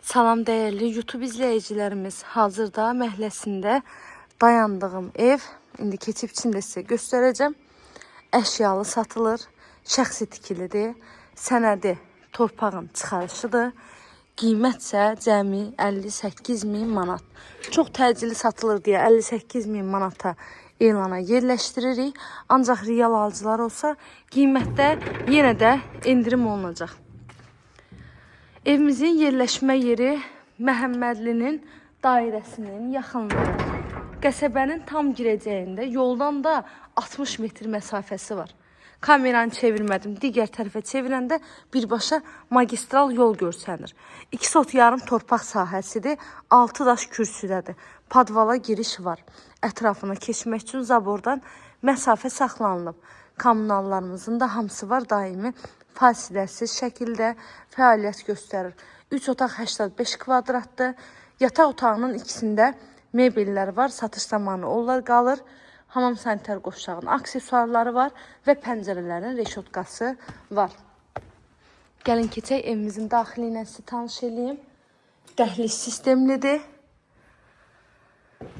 Salam değerli YouTube izleyicilerimiz, hazırda məhləsində dayandığım ev, indi keçib içində sizə göstərəcəm. Əşyalı satılır, şəxsi tikilidir, sənədi torpağın çıxarışıdır. Qiymətsə cəmi 58.000 manat. Çox təcili satılır deyə 58.000 manata elana yerləşdiririk. Ancaq real alıcılar olsa qiymətdə yenə də endirim olunacaq. Evimizin yerləşmə yeri Məhəmmədlinin dairəsinin yaxınlığı. Qəsəbənin tam girəcəyində yoldan da 60 metr məsafəsi var. Kameranı çevirmədim. Digər tərəfə çevirəndə birbaşa magistral yol görsənir. 2 sot yarım torpaq sahəsidir. 6 daş kürsüdədir. Padvala giriş var. Ətrafına keçmək üçün zabordan məsafə saxlanılıb. Kommunallarımızın da hamısı var daimi. Fasiləsiz şəkildə fəaliyyət göstərir. 3 otaq 85 kvadratdır. Yataq otağının ikisində mebellər var. Satış zamanı onlar qalır. Hamam sanitar qoşağının aksesuarları var və pəncərələrin reşotkası var. Gəlin keçək evimizin daxili ilə sizi tanış edeyim. Dəhliz sistemlidir.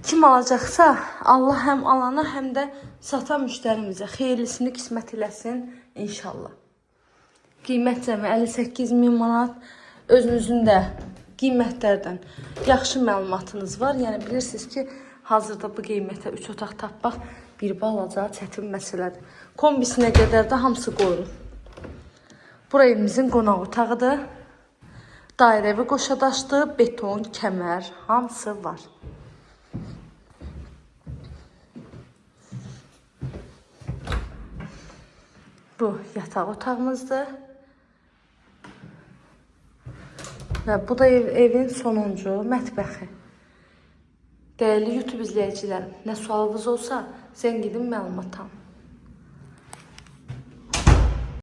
Kim alacaqsa Allah həm alana, həm də satan müştərimizə xeyirlisini qismət eləsin inşallah. Qiymət cəmi 58.000 manat. Özünüzün də qiymətlərdən yaxşı məlumatınız var. Yəni bilirsiniz ki, hazırda bu qiymətə 3 otaq tapmaq bir balaca çətin məsələdir. Kombisinə qədər də hamısı qoyulur. Bura evimizin qonaq otağıdır. Dairəvi qoşadaşdı, beton, kəmər, hamısı var. Bu yataq otağımızdır. Və bu da evin sonuncu mətbəxi. Değerli YouTube izleyicilerim, nə sualınız olsa zəng edin məlumat alın.